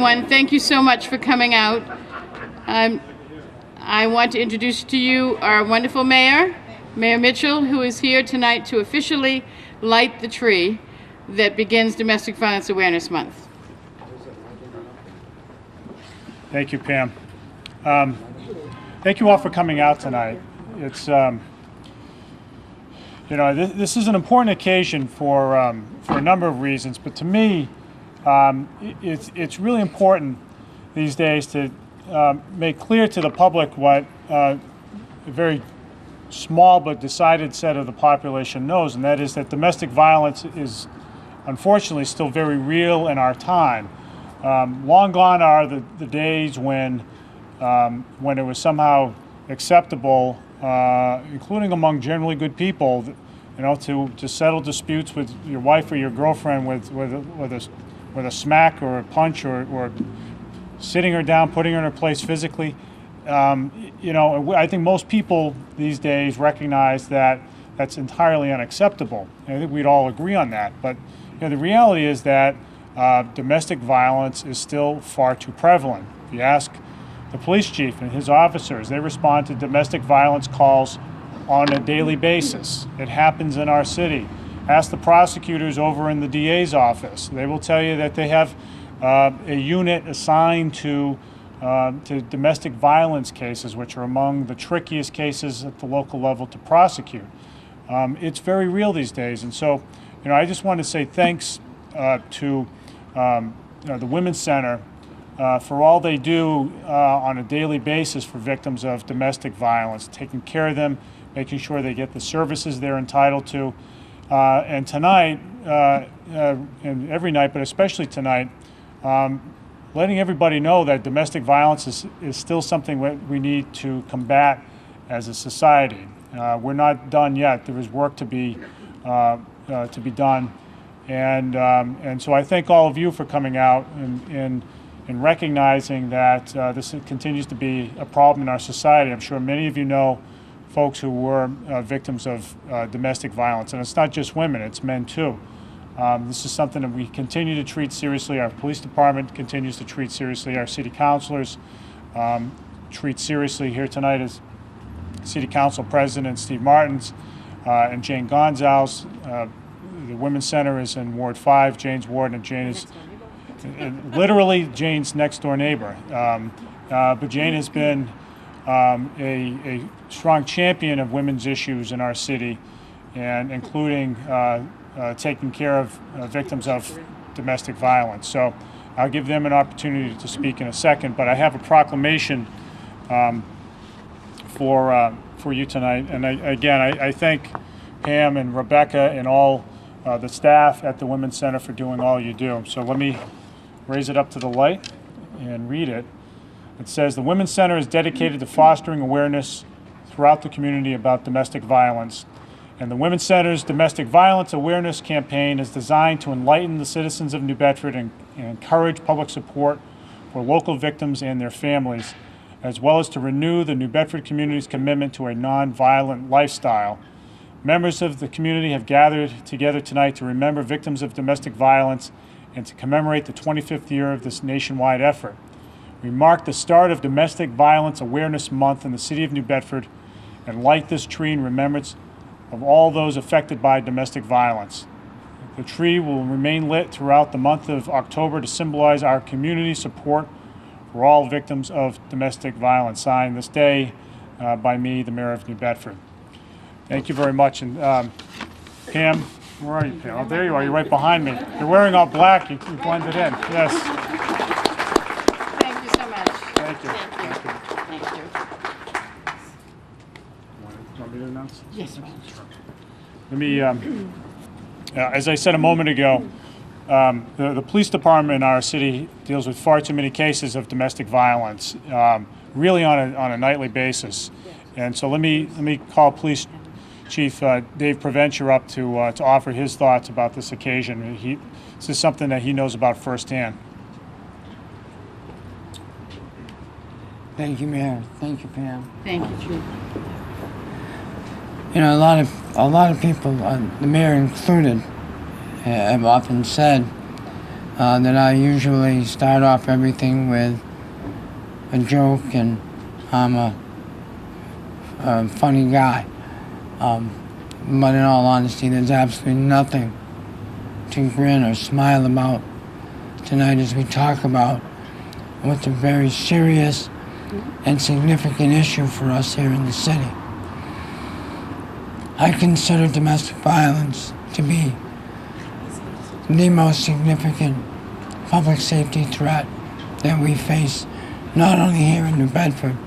everyone. Thank you so much for coming out. I want to introduce to you our wonderful mayor, Mayor Mitchell, who is here tonight to officially light the tree that begins Domestic Violence Awareness Month. Thank you, Pam. Thank you all for coming out tonight. It's this is an important occasion for a number of reasons, but to me, it's really important these days to make clear to the public what a very small but decided set of the population knows, and that is that domestic violence is unfortunately still very real in our time. Long gone are the days when it was somehow acceptable, including among generally good people, to settle disputes with your wife or your girlfriend with a smack or a punch or sitting her down, putting her in her place physically. I think most people these days recognize that that's entirely unacceptable. And I think we'd all agree on that. But the reality is that domestic violence is still far too prevalent. If you ask the police chief and his officers, they respond to domestic violence calls on a daily basis. It happens in our city. Ask the prosecutors over in the DA's office. They will tell you that they have a unit assigned to domestic violence cases, which are among the trickiest cases at the local level to prosecute. It's very real these days, and so I just want to say thanks to the Women's Center for all they do on a daily basis for victims of domestic violence, taking care of them, making sure they get the services they're entitled to. And tonight, and every night, but especially tonight, letting everybody know that domestic violence is still something we need to combat as a society. We're not done yet. There is work to be done. And so I thank all of you for coming out and recognizing that this continues to be a problem in our society. I'm sure many of you know folks who were victims of domestic violence, and it's not just women, it's men too. This is something that we continue to treat seriously. Our police department continues to treat seriously. Our city councilors treat seriously. Here tonight is City Council President Steve Martins and Jane Gonsalves. The Women's Center is in Ward 5, Jane's ward, and Jane is literally Jane's next door neighbor. But Jane has been a strong champion of women's issues in our city, and including taking care of victims of domestic violence. So I'll give them an opportunity to speak in a second, but I have a proclamation for you tonight. And I thank Pam and Rebecca and all the staff at the Women's Center for doing all you do. So let me raise it up to the light and read it. It says, the Women's Center is dedicated to fostering awareness throughout the community about domestic violence. And the Women's Center's Domestic Violence Awareness Campaign is designed to enlighten the citizens of New Bedford and encourage public support for local victims and their families, as well as to renew the New Bedford community's commitment to a nonviolent lifestyle. Members of the community have gathered together tonight to remember victims of domestic violence and to commemorate the 25th year of this nationwide effort. We mark the start of Domestic Violence Awareness Month in the city of New Bedford and light this tree in remembrance of all those affected by domestic violence. The tree will remain lit throughout the month of October to symbolize our community support for all victims of domestic violence. Signed this day by me, the Mayor of New Bedford. Thank you very much. And Pam, where are you, Pam? Oh, there you are. You're right behind me. You're wearing all black. You blended in. Yes. Thank you so much. Thank you. Thank you. Thank you. Want me to announce? Yes, ma'am. Let me, as I said a moment ago, the police department in our city deals with far too many cases of domestic violence, really on a nightly basis. And so let me call Police Chief Dave Provencher up to offer his thoughts about this occasion. This is something that he knows about firsthand. Thank you, Mayor. Thank you, Pam. Thank you, Chief. You know, a lot of people, the mayor included, have often said that I usually start off everything with a joke, and I'm a funny guy. But in all honesty, there's absolutely nothing to grin or smile about tonight as we talk about what's a very serious and significant issue for us here in the city. I consider domestic violence to be the most significant public safety threat that we face, not only here in New Bedford,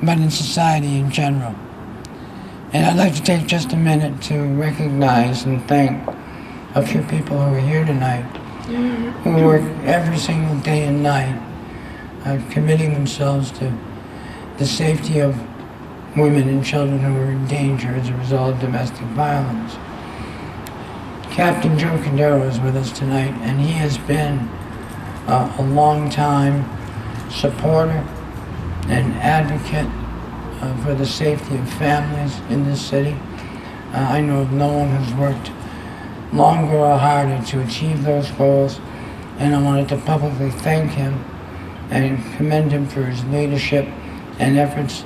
but in society in general. And I'd like to take just a minute to recognize and thank a few people who are here tonight, who work every single day and night, committing themselves to the safety of women and children who are in danger as a result of domestic violence. Captain Joe Condero is with us tonight, and he has been a long-time supporter and advocate for the safety of families in this city. I know of no one who's worked longer or harder to achieve those goals, and I wanted to publicly thank him and commend him for his leadership and efforts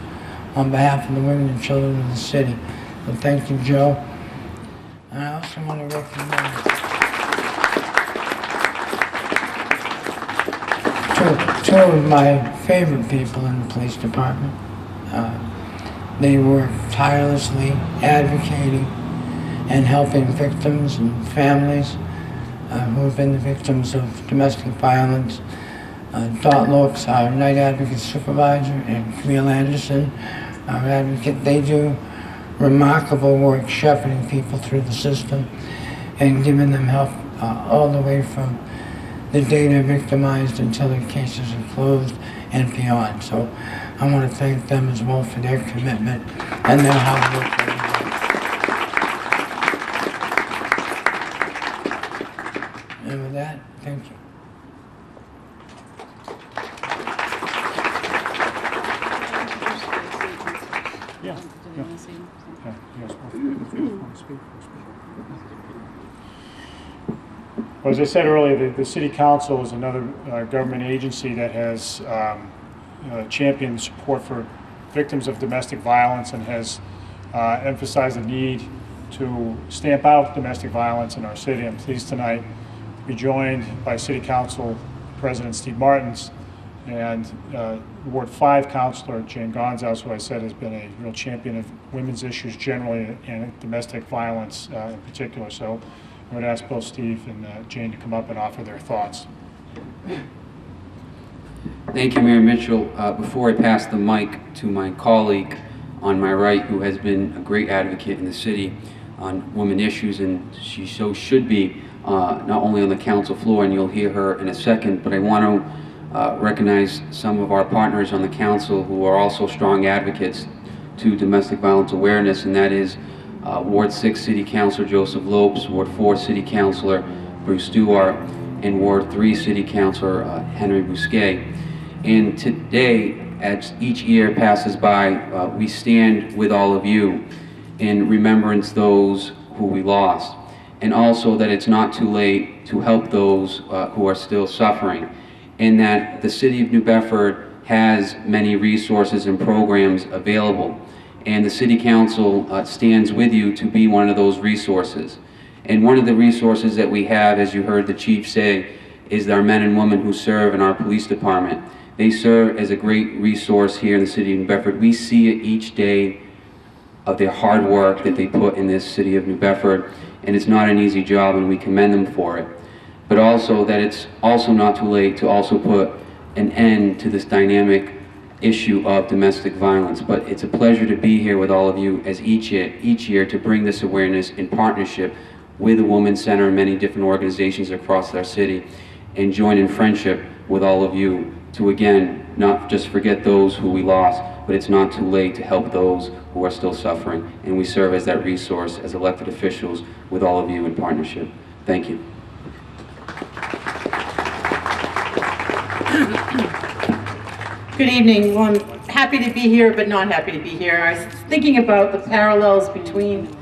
on behalf of the women and children of the city. So thank you, Joe. And I also want to recognize two of my favorite people in the police department. They work tirelessly advocating and helping victims and families who have been the victims of domestic violence. Dot Looks, our night advocate supervisor, and Camille Anderson, our advocate, they do remarkable work shepherding people through the system and giving them help all the way from the day they're victimized until their cases are closed and beyond. So I want to thank them as well for their commitment and their hard work. And with that, thank you. Well, as I said earlier, the City Council is another government agency that has championed support for victims of domestic violence and has emphasized the need to stamp out domestic violence in our city. I'm pleased tonight to be joined by City Council President Steve Martins and Ward 5 Councilor Jane Gonsalves, who I said has been a real champion of women's issues generally and domestic violence in particular. So I'm going to ask both Steve and Jane to come up and offer their thoughts. Thank you, Mayor Mitchell. Before I pass the mic to my colleague on my right, who has been a great advocate in the city on women issues, and she so should be, not only on the council floor, and you'll hear her in a second, but I want to recognize some of our partners on the council who are also strong advocates to domestic violence awareness, and that is Ward 6 City Councilor Joseph Lopes, Ward 4 City Councilor Bruce Duart, and Ward 3 City Councilor Henry Bousquet. And today, as each year passes by, we stand with all of you in remembrance those who we lost, and also that it's not too late to help those who are still suffering, and that the City of New Bedford has many resources and programs available, and the City Council stands with you to be one of those resources. And one of the resources that we have, as you heard the Chief say, is our men and women who serve in our police department. They serve as a great resource here in the City of New Bedford. We see it each day of their hard work that they put in this City of New Bedford, and it's not an easy job, and we commend them for it. But also that it's also not too late to also put an end to this dynamic issue of domestic violence. But it's a pleasure to be here with all of you as each year to bring this awareness in partnership with the Women's Center and many different organizations across our city, and join in friendship with all of you to, again, not just forget those who we lost, but it's not too late to help those who are still suffering. And we serve as that resource as elected officials with all of you in partnership. Thank you. Good evening. Well, I'm happy to be here, but not happy to be here. I was thinking about the parallels between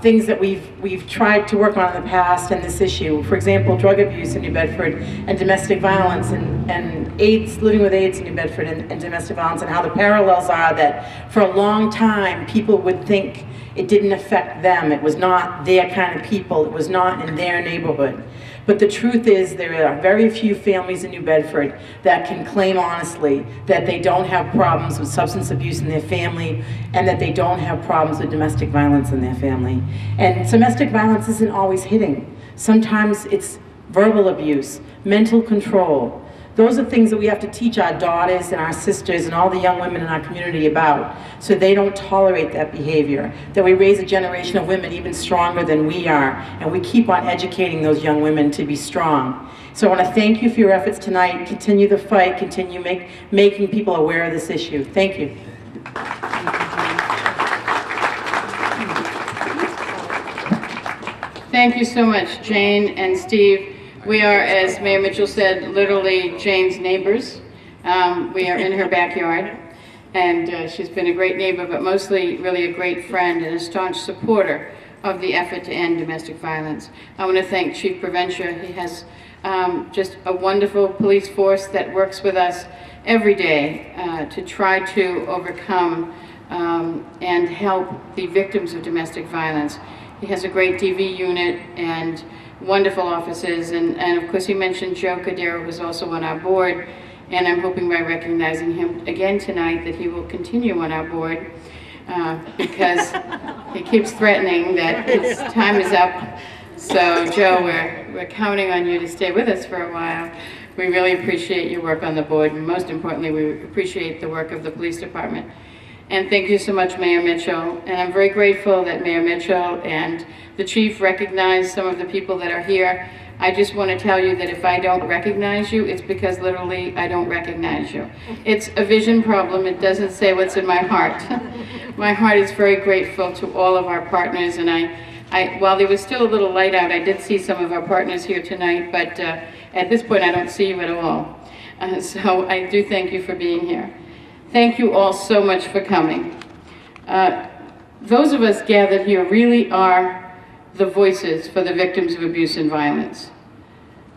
things that we've tried to work on in the past and this issue. For example, drug abuse in New Bedford and domestic violence and AIDS, living with AIDS in New Bedford and domestic violence, and how the parallels are that for a long time people would think it didn't affect them. It was not their kind of people. It was not in their neighborhood. But the truth is there are very few families in New Bedford that can claim honestly that they don't have problems with substance abuse in their family and that they don't have problems with domestic violence in their family. And domestic violence isn't always hitting. Sometimes it's verbal abuse, mental control. Those are things that we have to teach our daughters and our sisters and all the young women in our community about, so they don't tolerate that behavior, that we raise a generation of women even stronger than we are, and we keep on educating those young women to be strong. So I want to thank you for your efforts tonight. Continue the fight, continue making people aware of this issue. Thank you. Thank you so much, Jane and Steve. We are, as Mayor Mitchell said, literally Jane's neighbors. We are in her backyard, and she's been a great neighbor, but mostly really a great friend and a staunch supporter of the effort to end domestic violence. I want to thank Chief Provencher. He has just a wonderful police force that works with us every day to try to overcome and help the victims of domestic violence. He has a great DV unit and wonderful offices, and of course he mentioned Joe Cordero, who's also on our board, and I'm hoping by recognizing him again tonight that he will continue on our board because he keeps threatening that his time is up. So Joe, we're counting on you to stay with us for a while. We really appreciate your work on the board, and most importantly, we appreciate the work of the police department. And thank you so much, Mayor Mitchell. And I'm very grateful that Mayor Mitchell and the chief recognize some of the people that are here. I just want to tell you that if I don't recognize you, it's because literally I don't recognize you. It's a vision problem. It doesn't say what's in my heart. My heart is very grateful to all of our partners, and while there was still a little light out, I did see some of our partners here tonight, but at this point I don't see you at all. So I do thank you for being here. Thank you all so much for coming. Those of us gathered here really are the voices for the victims of abuse and violence.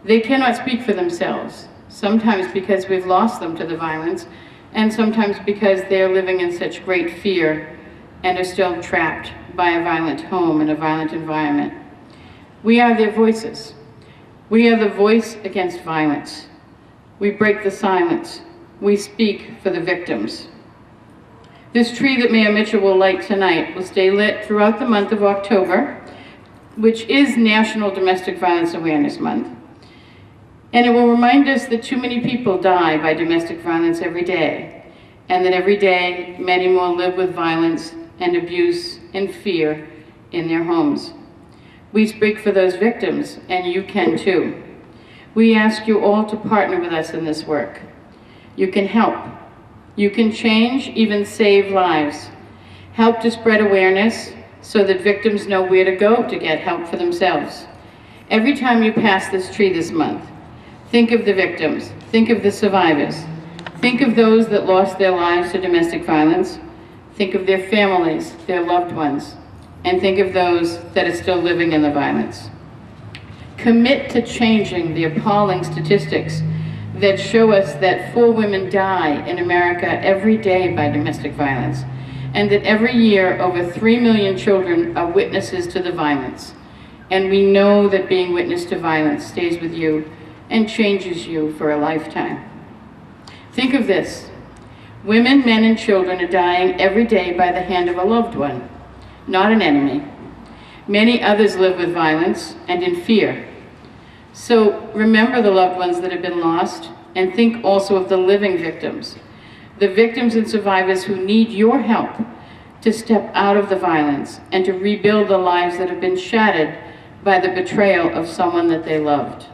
They cannot speak for themselves, sometimes because we've lost them to the violence, and sometimes because they're living in such great fear and are still trapped by a violent home and a violent environment. We are their voices. We are the voice against violence. We break the silence. We speak for the victims. This tree that Mayor Mitchell will light tonight will stay lit throughout the month of October, which is National Domestic Violence Awareness Month. And it will remind us that too many people die by domestic violence every day, and that every day many more live with violence and abuse and fear in their homes. We speak for those victims, and you can too. We ask you all to partner with us in this work. You can help. You can change, even save lives. Help to spread awareness so that victims know where to go to get help for themselves. Every time you pass this tree this month, think of the victims, think of the survivors, think of those that lost their lives to domestic violence, think of their families, their loved ones, and think of those that are still living in the violence. Commit to changing the appalling statistics that show us that 4 women die in America every day by domestic violence, and that every year over 3 million children are witnesses to the violence. And we know that being witness to violence stays with you and changes you for a lifetime. Think of this. Women, men, and children are dying every day by the hand of a loved one, not an enemy. Many others live with violence and in fear. So remember the loved ones that have been lost, and think also of the living victims, the victims and survivors who need your help to step out of the violence and to rebuild the lives that have been shattered by the betrayal of someone that they loved.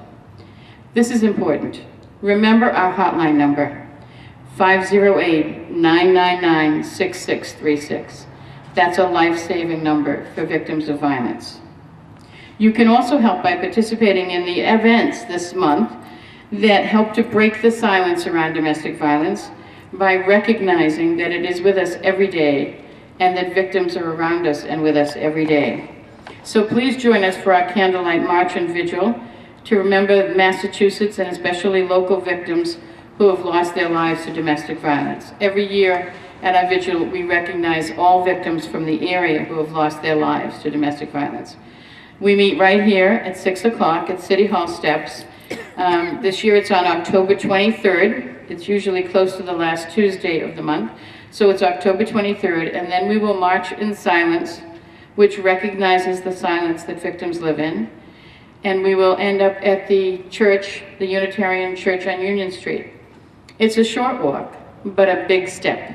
This is important. Remember our hotline number, 508-999-6636. That's a life-saving number for victims of violence. You can also help by participating in the events this month that help to break the silence around domestic violence by recognizing that it is with us every day and that victims are around us and with us every day. So please join us for our candlelight march and vigil to remember Massachusetts and especially local victims who have lost their lives to domestic violence. Every year at our vigil, we recognize all victims from the area who have lost their lives to domestic violence. We meet right here at 6 o'clock at City Hall steps. This year it's on October 23rd. It's usually close to the last Tuesday of the month. So it's October 23rd, and then we will march in silence, which recognizes the silence that victims live in. And we will end up at the church, the Unitarian Church on Union Street. It's a short walk, but a big step,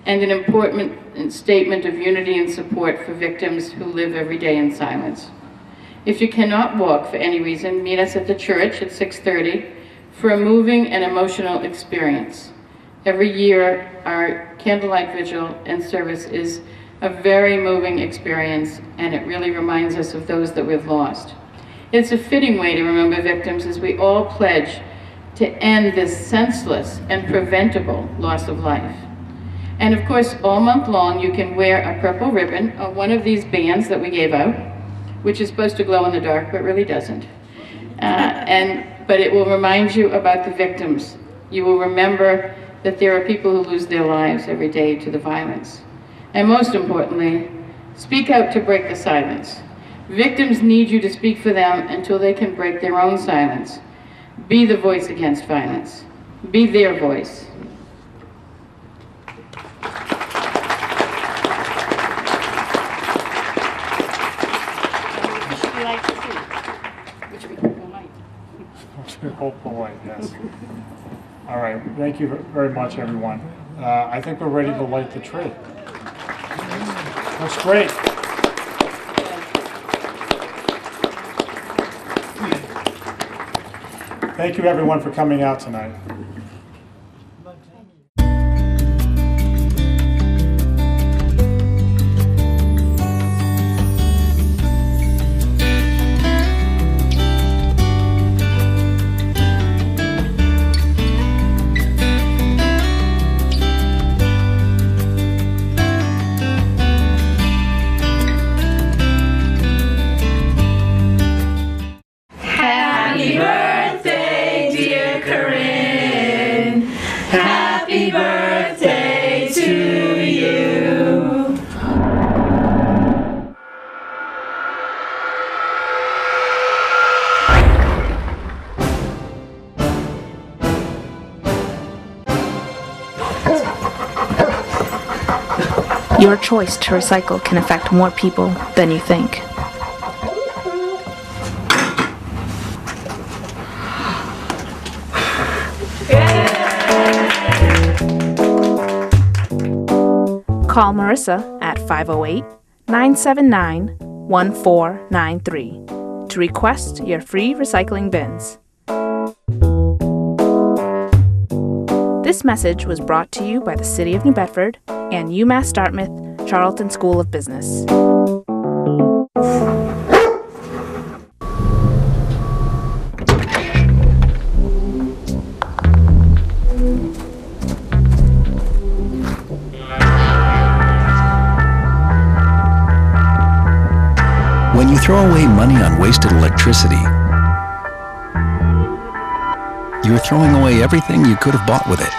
and an important statement of unity and support for victims who live every day in silence. If you cannot walk for any reason, meet us at the church at 6:30 for a moving and emotional experience. Every year, our candlelight vigil and service is a very moving experience, and it really reminds us of those that we've lost. It's a fitting way to remember victims as we all pledge to end this senseless and preventable loss of life. And of course, all month long, you can wear a purple ribbon or one of these bands that we gave out, which is supposed to glow in the dark, but really doesn't. But it will remind you about the victims. You will remember that there are people who lose their lives every day to the violence. And most importantly, speak out to break the silence. Victims need you to speak for them until they can break their own silence. Be the voice against violence. Be their voice. Hope polite, yes. All right, thank you very much, everyone. I think we're ready to light the tree. That's great. Thank you, everyone, for coming out tonight. Your choice to recycle can affect more people than you think. Call Marissa at 508-979-1493 to request your free recycling bins. This message was brought to you by the City of New Bedford and UMass Dartmouth Charlton School of Business. When you throw away money on wasted electricity, you're throwing away everything you could have bought with it.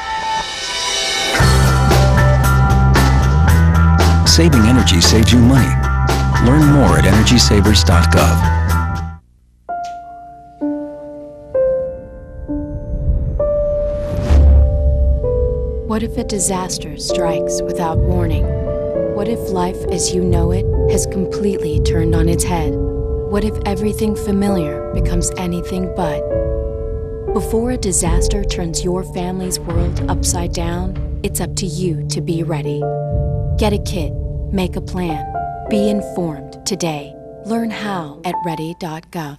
Saving energy saves you money. Learn more at energysavers.gov. What if a disaster strikes without warning? What if life as you know it has completely turned on its head? What if everything familiar becomes anything but? Before a disaster turns your family's world upside down, it's up to you to be ready. Get a kit, make a plan, be informed today. Learn how at ready.gov.